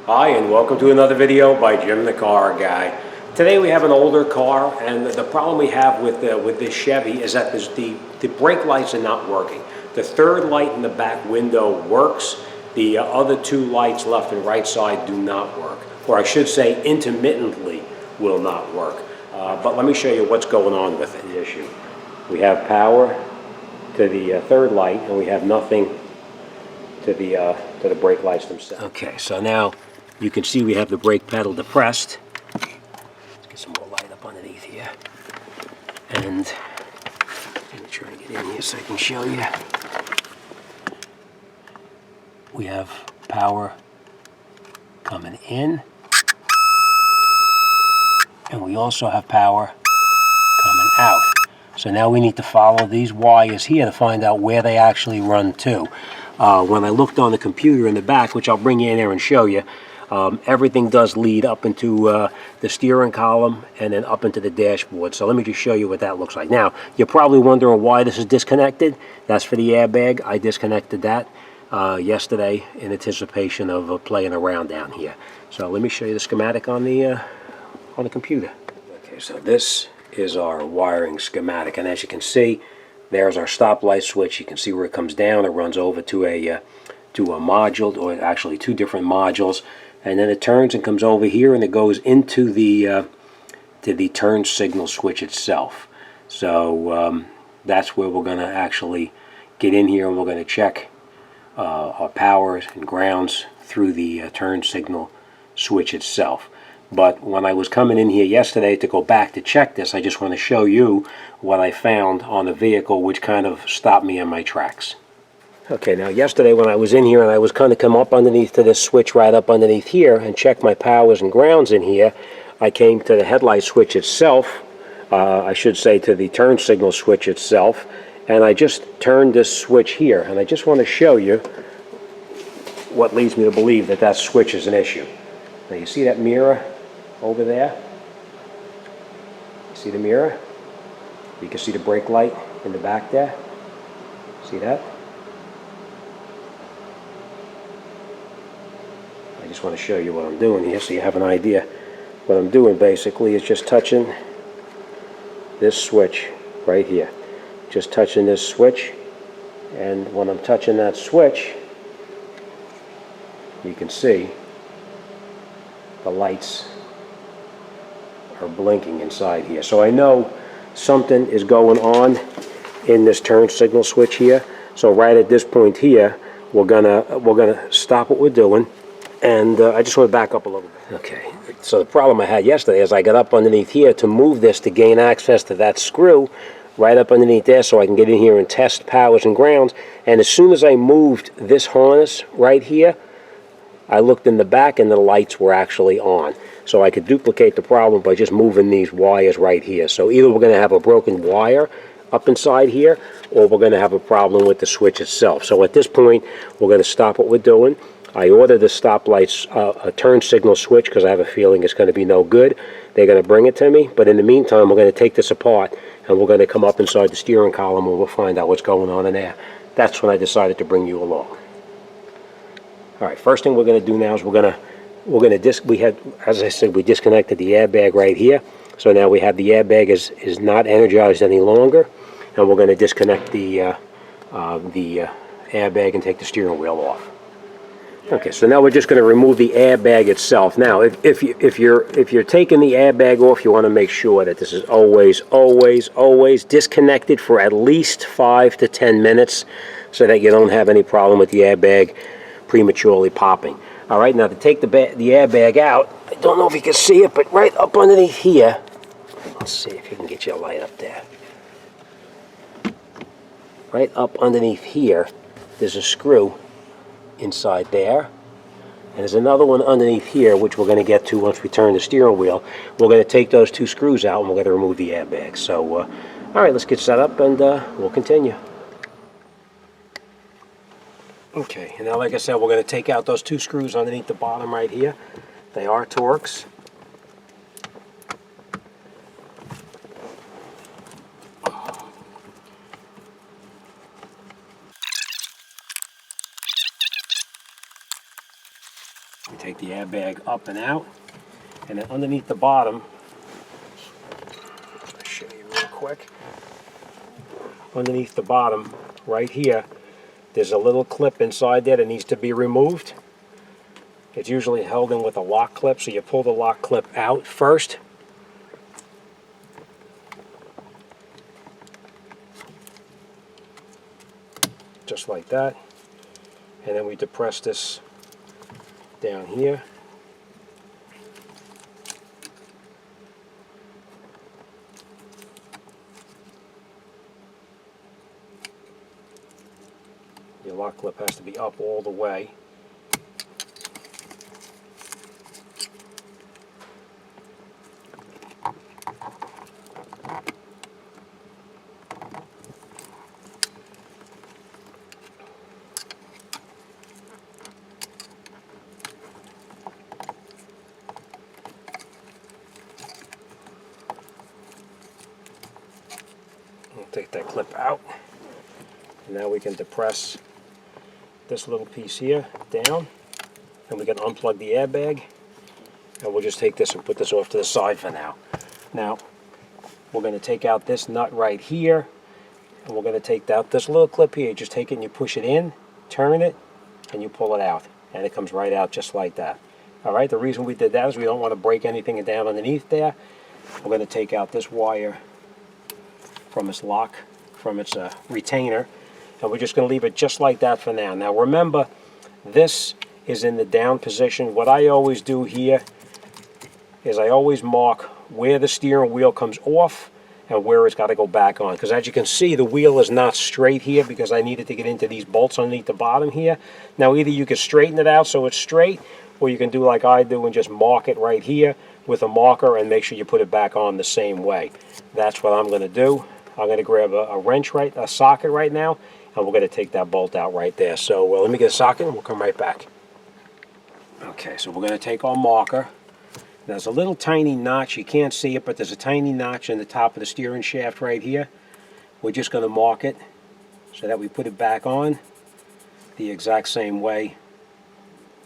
Hi, and welcome to another video by Jim the Car Guy. Today we have an older car, and the problem we have with this Chevy is that the brake lights are not working. The third light in the back window works. The other two lights, left and right side, do not work. Or I should say intermittently will not work. But let me show you what's going on with the issue. We have power to the third light, and we have nothing to the brake lights themselves. Okay, so now you can see we have the brake pedal depressed. Let's get some more light up underneath here. And let me try to get in here so I can show you. We have power coming in, and we also have power coming out. So now we need to follow these wires here to find out where they actually run to. When I looked on the computer in the back, which I'll bring you in there and show you, everything does lead up into the steering column and then up into the dashboard. So let me just show you what that looks like. Now, you're probably wondering why this is disconnected. That's for the airbag. I disconnected that yesterday in anticipation of playing around down here. So let me show you the schematic on the computer. Okay, so this is our wiring schematic, and as you can see, there's our stoplight switch. You can see where it comes down. It runs over to a module, or actually two different modules, and then it turns and comes over here, and it goes into the to the turn signal switch itself. So that's where we're going to actually get in here, and we're going to check our powers and grounds through the turn signal switch itself. But when I was coming in here yesterday to go back to check this, I just want to show you what I found on the vehicle, which kind of stopped me in my tracks. Okay, now yesterday when I was in here and I was kind of come up underneath to this switch right up underneath here and check my powers and grounds in here, I came to the headlight switch itself, I should say to the turn signal switch itself, and I just turned this switch here, and I just want to show you what leads me to believe that that switch is an issue. Now you see that mirror over there? See the mirror? You can see the brake light in the back there. See that? I just want to show you what I'm doing here so you have an idea. What I'm doing basically is just touching this switch right here. Just touching this switch, and when I'm touching that switch, you can see the lights are blinking inside here. So I know something is going on in this turn signal switch here. So right at this point here, we're gonna stop what we're doing, and I just want to back up a little bit. Okay. So the problem I had yesterday is I got up underneath here to move this to gain access to that screw right up underneath there, so I can get in here and test powers and grounds. And as soon as I moved this harness right here, I looked in the back and the lights were actually on. So I could duplicate the problem by just moving these wires right here. So either we're going to have a broken wire up inside here, or we're going to have a problem with the switch itself. So at this point, we're going to stop what we're doing. I ordered the stoplights, a turn signal switch, because I have a feeling it's going to be no good. They're going to bring it to me, but in the meantime, we're going to take this apart, and we're going to come up inside the steering column, and we'll find out what's going on in there. That's when I decided to bring you along. All right, first thing we're going to do now is we had, as I said, we disconnected the airbag right here. So now we have the airbag is not energized any longer, and we're going to disconnect the airbag and take the steering wheel off. Okay, so now we're just going to remove the airbag itself. Now, if you're taking the airbag off, you want to make sure that this is always disconnected for at least 5 to 10 minutes, so that you don't have any problem with the airbag prematurely popping. All right, now to take the airbag out, I don't know if you can see it, but right up underneath here, let's see if you can get your light up there. Right up underneath here, there's a screw inside there, and there's another one underneath here, which we're going to get to once we turn the steering wheel. We're going to take those two screws out, and we're going to remove the airbag. So, all right, let's get set up, and we'll continue. Okay, and now like I said, we're going to take out those two screws underneath the bottom right here. They are Torx. take the airbag up and out, and then underneath the bottom, I'll show you real quick. Underneath the bottom, right here, there's a little clip inside there that needs to be removed. It's usually held in with a lock clip, so you pull the lock clip out first. Just like that. And then we depress this down here. Your lock clip has to be up all the way. We'll take that clip out, and now we can depress this little piece here down, and we can unplug the airbag, and we'll just take this and put this off to the side for now. Now we're going to take out this nut right here, and we're going to take out this little clip here. You just take it and you push it in, turn it, and you pull it out, and it comes right out just like that. Alright, the reason we did that is we don't want to break anything down underneath there. We're going to take out this wire from its lock, from its retainer, and we're just going to leave it just like that for now. Now remember, this is in the down position. What I always do here is I always mark where the steering wheel comes off and where it's got to go back on, because as you can see, the wheel is not straight here because I needed to get into these bolts underneath the bottom here. Now either you can straighten it out so it's straight, or you can do like I do and just mark it right here with a marker and make sure you put it back on the same way. That's what I'm going to do. I'm going to grab a wrench, a socket right now, and we're going to take that bolt out right there. So let me get a socket and we'll come right back. Okay, so we're going to take our marker. There's a little tiny notch, you can't see it, but there's a tiny notch in the top of the steering shaft right here. We're just going to mark it so that we put it back on the exact same way,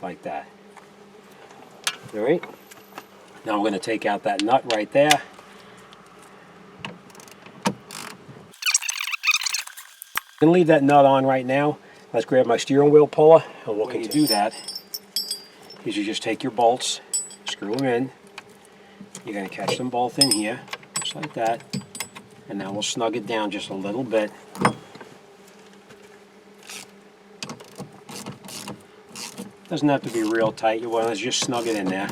like that. Alright, now we're going to take out that nut right there. I'm going to leave that nut on right now. Let's grab my steering wheel puller, and we'll continue. To do that is you just take your bolts, screw them in. You're going to catch them both in here, just like that. And now we'll snug it down just a little bit. Doesn't have to be real tight. You want to just snug it in there.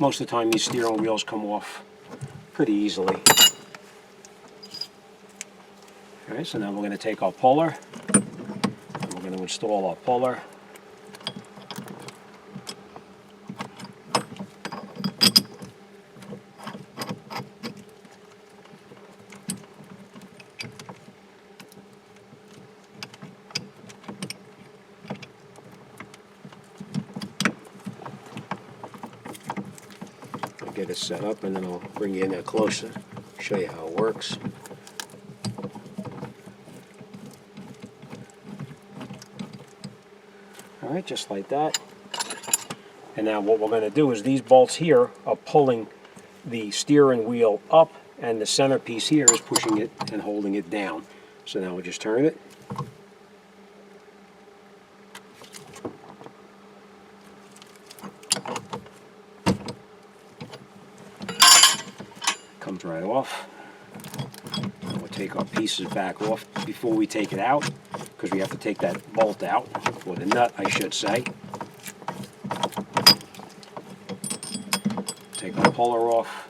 Most of the time these steering wheels come off pretty easily. Alright, so now we're going to take our puller, and we're going to install our puller. I'll get it set up, and then I'll bring you in there closer, show you how it works. Alright, just like that. And now what we're going to do is these bolts here are pulling the steering wheel up, and the centerpiece here is pushing it and holding it down. So now we'll just turn it. Comes right off. And we'll take our pieces back off before we take it out, because we have to take that bolt out, or the nut I should say. Take our puller off.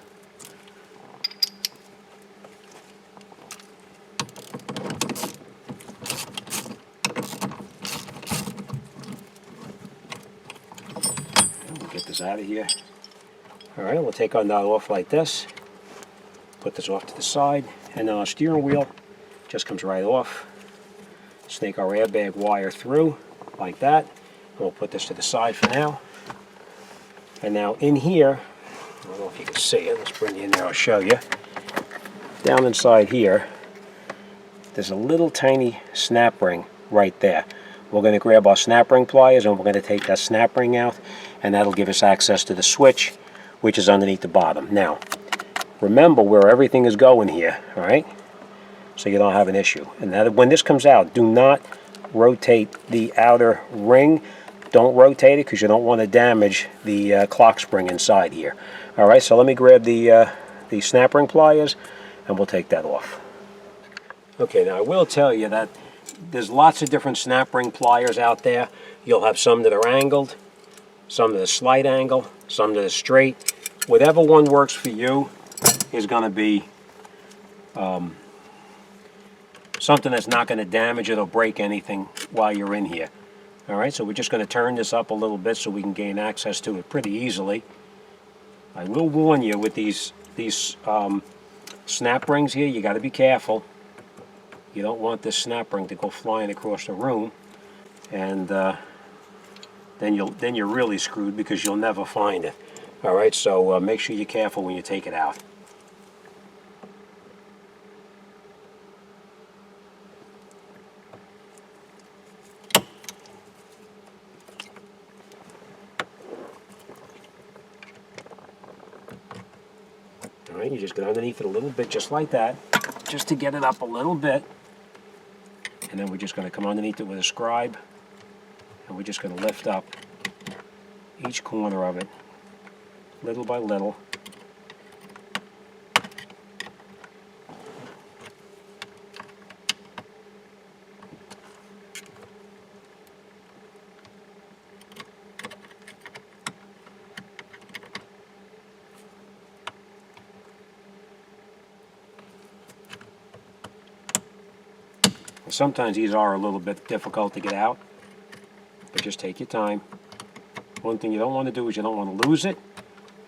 And we'll get this out of here. Alright, we'll take our nut off like this. Put this off to the side, and then our steering wheel just comes right off. Snake our airbag wire through like that, and we'll put this to the side for now. And now in here, I don't know if you can see it, let's bring you in there, I'll show you. Down inside here, there's a little tiny snap ring right there. we're going to grab our snap ring pliers and we're going to take that snap ring out, and that'll give us access to the switch, which is underneath the bottom. Now, remember where everything is going here, all right? So you don't have an issue. And now when this comes out, do not rotate the outer ring. Don't rotate it because you don't want to damage the clock spring inside here. All right, so let me grab the snap ring pliers and we'll take that off. Okay, now I will tell you that there's lots of different snap ring pliers out there. You'll have some that are angled, some that are slight angle, some that are straight. Whatever one works for you is going to be something that's not going to damage it or break anything while you're in here. All right, so we're just going to turn this up a little bit so we can gain access to it pretty easily. I will warn you with these snap rings here, you got to be careful. You don't want this snap ring to go flying across the room, and then you're really screwed because you'll never find it. All right, so make sure you're careful when you take it out. All right, you just get underneath it a little bit, just like that, just to get it up a little bit. And then we're just going to come underneath it with a scribe, and we're just going to lift up each corner of it, little by little. Sometimes these are a little bit difficult to get out, but just take your time. One thing you don't want to do is you don't want to lose it,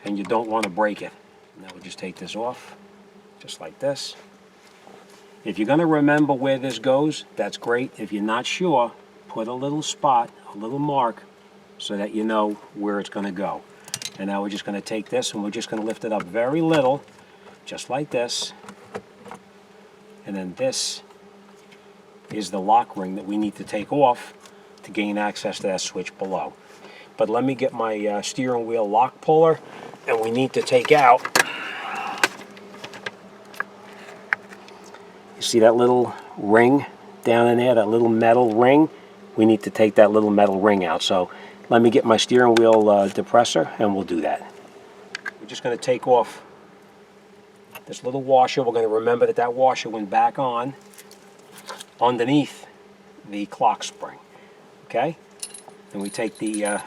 and you don't want to break it. Now we'll just take this off, just like this. If you're going to remember where this goes, that's great. If you're not sure, put a little spot, a little mark, so that you know where it's going to go. And now we're just going to take this and we're just going to lift it up very little, just like this. And then this is the lock ring that we need to take off to gain access to that switch below. But let me get my steering wheel lock puller, and we need to take out, you see that little ring down in there, that little metal ring? We need to take that little metal ring out. So let me get my steering wheel depressor, and we'll do that. We're just going to take off this little washer. We're going to remember that that washer went back on underneath the clock spring. Okay? And we take the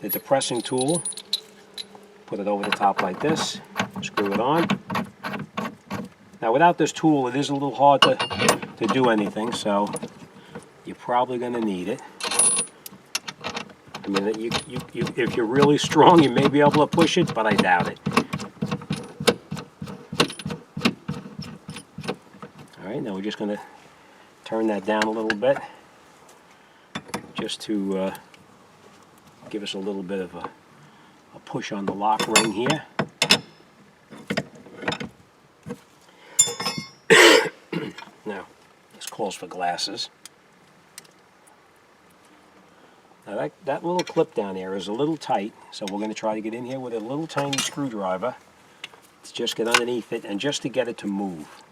depressing tool, put it over the top like this, screw it on. Now without this tool it is a little hard to do anything, so you're probably going to need it. I mean, if you're really strong you may be able to push it, but I doubt it. Alright, now we're just going to turn that down a little bit, just to give us a little bit of a push on the lock ring here. Now, this calls for glasses. Now that little clip down there is a little tight, so we're going to try to get in here with a little tiny screwdriver to just get underneath it and just to get it to move.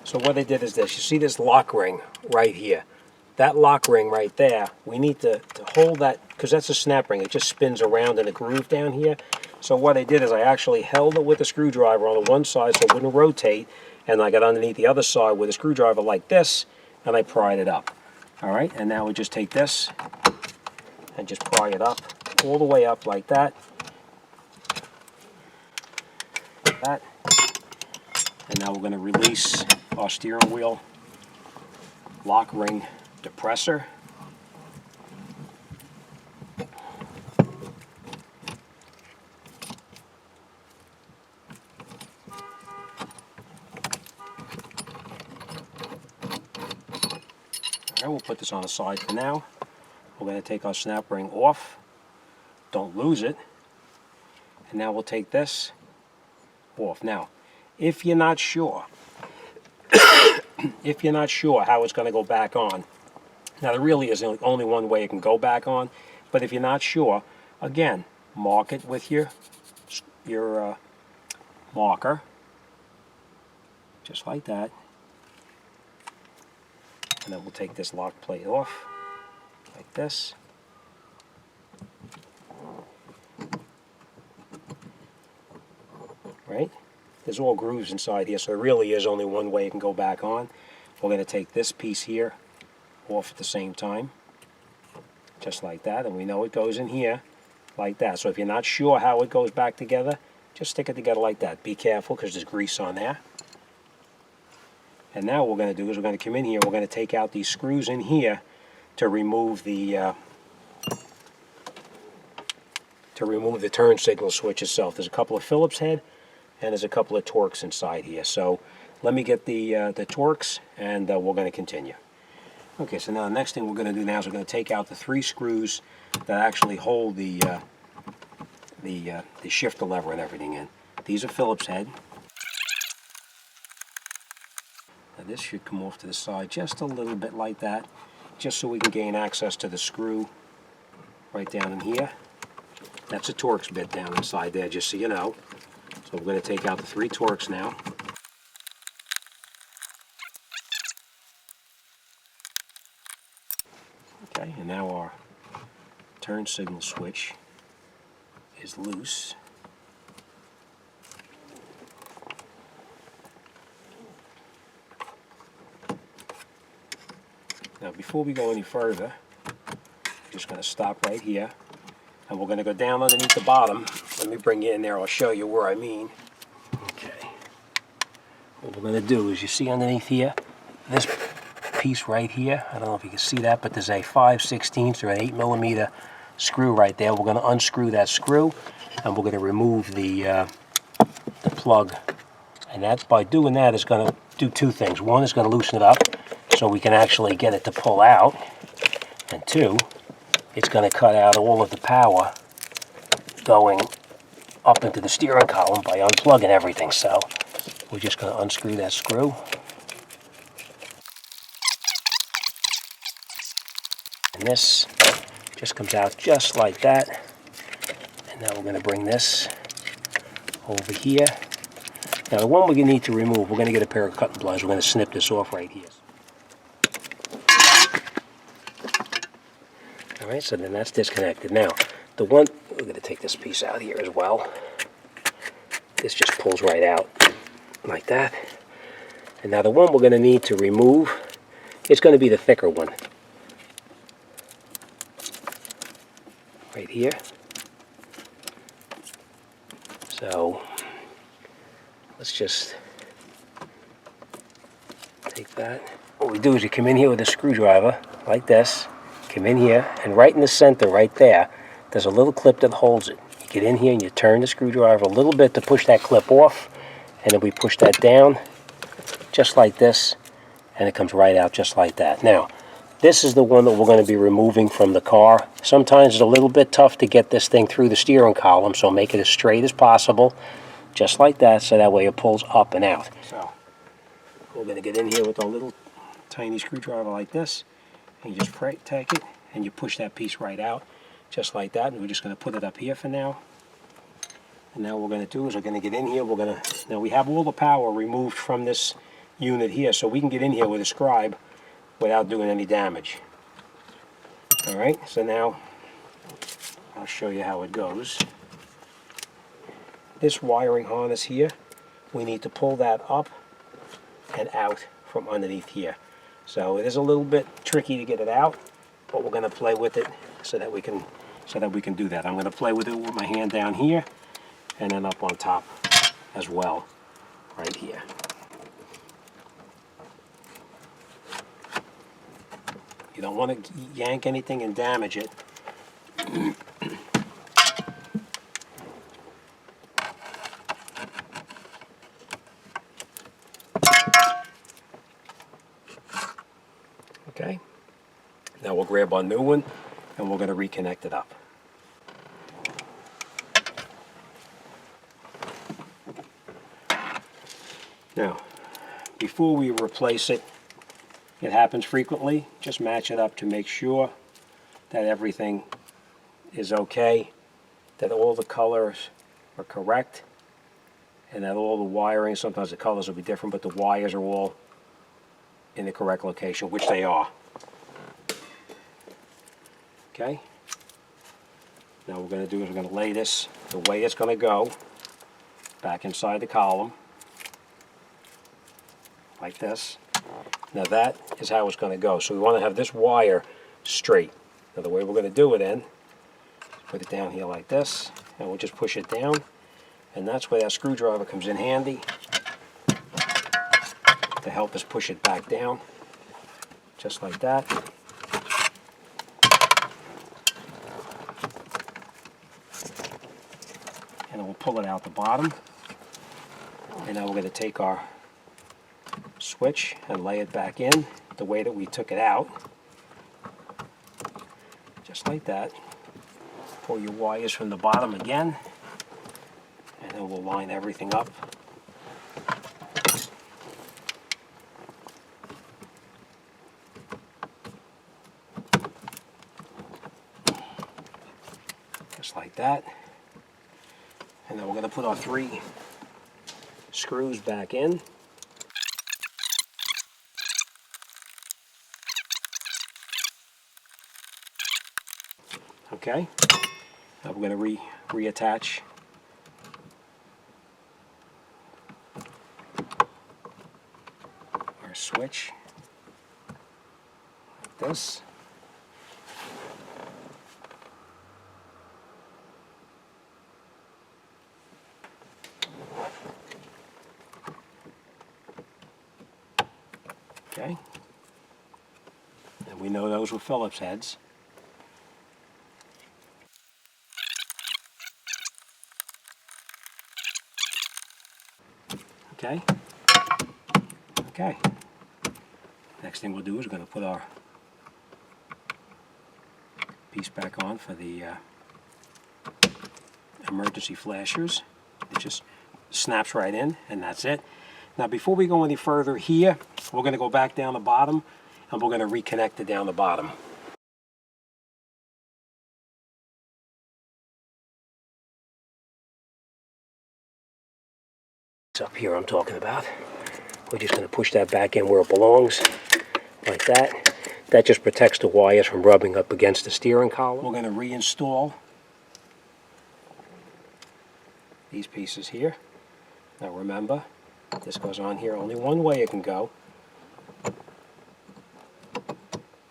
So what I did is this. You see this lock ring right here. That lock ring right there, we need to hold that, because that's a snap ring. It just spins around in a groove down here. So what I did is I actually held it with a screwdriver on the one side so it wouldn't rotate, and I got underneath the other side with a screwdriver like this, and I pried it up. All right, and now we just take this and just pry it up, all the way up like that. Like that. And now we're going to release our steering wheel lock ring depressor. Alright, we'll put this on the side for now. We're going to take our snap ring off. don't lose it. And now we'll take this off. Now, if you're not sure, if you're not sure how it's going to go back on, now there really is only one way it can go back on, but if you're not sure, again, mark it with your marker, just like that. And then we'll take this lock plate off, like this. Right? There's all grooves inside here, so there really is only one way it can go back on. We're going to take this piece here off at the same time, just like that, and we know it goes in here like that. So if you're not sure how it goes back together, just stick it together like that. Be careful because there's grease on there. And now what we're going to do is we're going to come in here, we're going to take out these screws in here to remove the turn signal switch itself. There's a couple of Phillips head and there's a couple of Torx inside here. So let me get the Torx and we're going to continue. Okay, so now the next thing we're going to do now is we're going to take out the 3 screws that actually hold the shifter lever and everything in. These are Phillips head. Now this should come off to the side just a little bit like that, just so we can gain access to the screw right down in here. That's a Torx bit down inside there, just so you know. So we're going to take out the 3 Torx now. Okay, and now our turn signal switch is loose. Now before we go any further, I'm just going to stop right here. And we're going to go down underneath the bottom. Let me bring you in there, I'll show you where I mean. Okay. What we're going to do is, you see underneath here, this piece right here, I don't know if you can see that, but there's a 5/16 or an 8mm screw right there. We're going to unscrew that screw, and we're going to remove the plug. And that, by doing that, is going to do 2 things. One is going to loosen it up so we can actually get it to pull out. And 2, it's going to cut out all of the power going up into the steering column by unplugging everything. So we're just going to unscrew that screw. And this just comes out just like that. And now we're going to bring this over here. Now the one we're going to need to remove, we're going to get a pair of cutting pliers. We're going to snip this off right here. Alright, so then that's disconnected. Now, the one, we're going to take this piece out here as well. This just pulls right out like that. And now the one we're going to need to remove, it's going to be the thicker one. Right here. So, let's just take that. What we do is you come in here with a screwdriver, like this. Come in here, and right in the center, right there, there's a little clip that holds it. You get in here and you turn the screwdriver a little bit to push that clip off, and then we push that down, just like this, and it comes right out just like that. Now, this is the one that we're going to be removing from the car. Sometimes it's a little bit tough to get this thing through the steering column, so make it as straight as possible, just like that, so that way it pulls up and out. So, we're going to get in here with a little tiny screwdriver like this. And you just take it and you push that piece right out just like that, and we're just going to put it up here for now. And now what we're going to do is we're going to get in here, now we have all the power removed from this unit here, so we can get in here with a scribe without doing any damage. Alright, so now I'll show you how it goes. This wiring harness here, we need to pull that up and out from underneath here. So it is a little bit tricky to get it out, but we're going to play with it so that we can do that. I'm going to play with it with my hand down here and then up on top as well, right here. You don't want to yank anything and damage it. Okay, now we'll grab our new one and we're going to reconnect it up. Now, before we replace it, it happens frequently, just match it up to make sure that everything is okay, that all the colors are correct, and that all the wiring, sometimes the colors will be different, but the wires are all in the correct location, which they are. Okay? Now what we're going to do is we're going to lay this the way it's going to go back inside the column, like this. Now that is how it's going to go. So we want to have this wire straight. Now the way we're going to do it in, put it down here like this, and we'll just push it down, and that's where that screwdriver comes in handy to help us push it back down, just like that. And then we'll pull it out the bottom, and now we're going to take our switch and lay it back in the way that we took it out, just like that. Pull your wires from the bottom again, and then we'll line everything up. Just like that. And then we're going to put our 3 screws back in. Okay. Now we're going to reattach our switch like this. Okay. And we know those were Phillips heads. Okay. Okay. Next thing we'll do is we're going to put our piece back on for the emergency flashers. It just snaps right in, and that's it. Now before we go any further here, we're going to go back down the bottom, and we're going to reconnect it down the bottom. It's up here I'm talking about. We're just going to push that back in where it belongs, like that. That just protects the wires from rubbing up against the steering column. We're going to reinstall these pieces here. Now remember, this goes on here only one way it can go.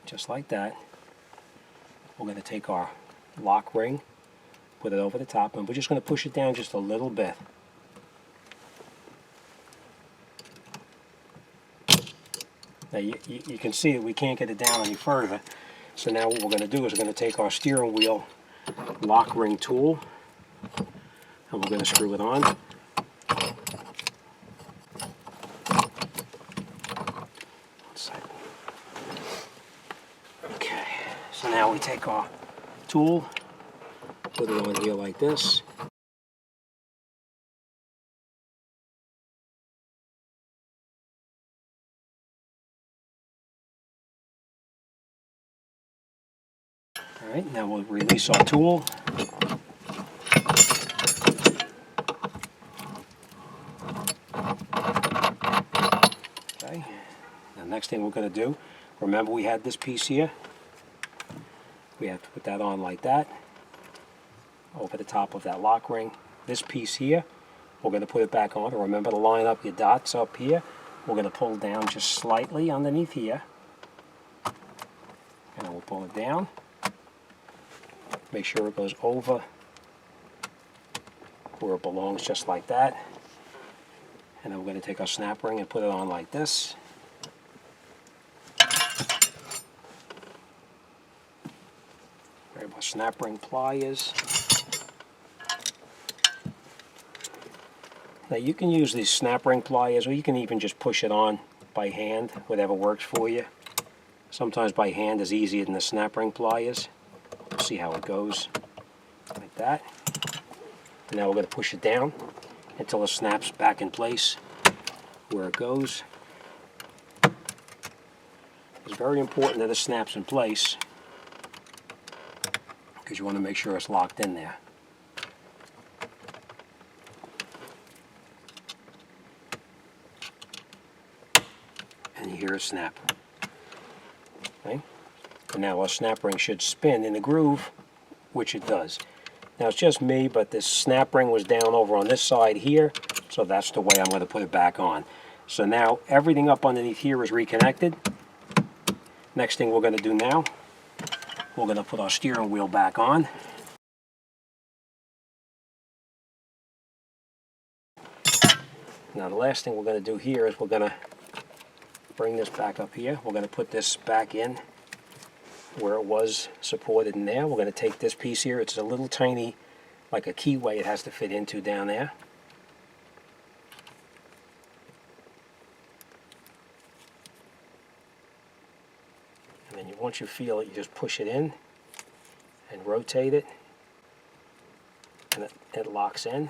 Just like that. We're going to take our lock ring, put it over the top, and we're just going to push it down just a little bit. Now you can see that we can't get it down any further. So now what we're going to do is we're going to take our steering wheel lock ring tool, and we're going to screw it on. Okay, so now we take our tool, put it on here like this. Alright, now we'll release our tool. Okay, the next thing we're going to do, remember we had this piece here. We have to put that on like that, over the top of that lock ring. This piece here, we're going to put it back on. Remember to line up your dots up here. We're going to pull down just slightly underneath here. And then we'll pull it down. Make sure it goes over where it belongs, just like that. And then we're going to take our snap ring and put it on like this. Grab our snap ring pliers. Now you can use these snap ring pliers, or you can even just push it on by hand, whatever works for you. Sometimes by hand is easier than the snap ring pliers. See how it goes, like that. And now we're going to push it down until it snaps back in place, where it goes. It's very important that it snaps in place because you want to make sure it's locked in there. And you hear it snap. Okay? And now our snap ring should spin in the groove, which it does. Now it's just me, but this snap ring was down over on this side here, so that's the way I'm going to put it back on. So now everything up underneath here is reconnected. Next thing we're going to do now, we're going to put our steering wheel back on. Now the last thing we're going to do here is we're going to bring this back up here. We're going to put this back in where it was supported in there. We're going to take this piece here. It's a little tiny, like a keyway it has to fit into down there. And then once you feel it, you just push it in and rotate it, and it locks in.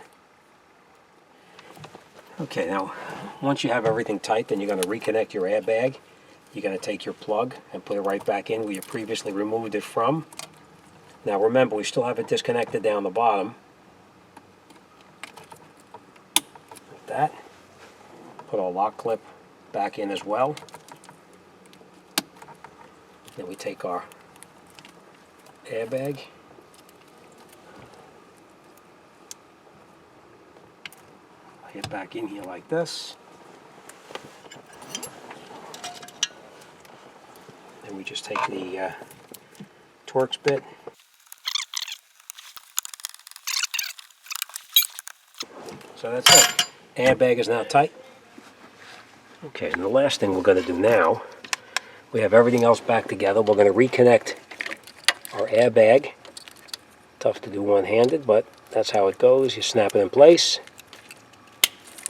Okay, now once you have everything tight, then you're going to reconnect your airbag. You're going to take your plug and put it right back in where you previously removed it from. Now remember, we still have it disconnected down the bottom. Like that. Put our lock clip back in as well. Then we take our airbag. Lay it back in here like this. Then we just take the Torx bit. So that's it. Airbag is now tight. Okay, and the last thing we're going to do now, we have everything else back together. We're going to reconnect our airbag. Tough to do one-handed, but that's how it goes. You snap it in place,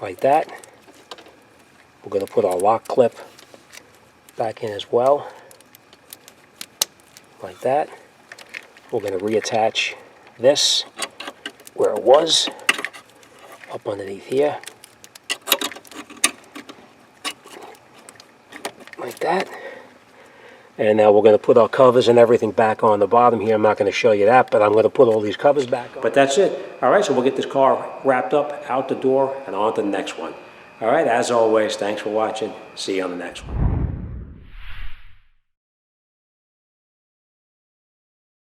like that. We're going to put our lock clip back in as well, like that. We're going to reattach this where it was, up underneath here, like that. And now we're going to put our covers and everything back on the bottom here. I'm not going to show you that, but I'm going to put all these covers back on. But that's it. All right, so we'll get this car wrapped up, out the door, and on to the next one. All right, as always, thanks for watching. See you on the next one.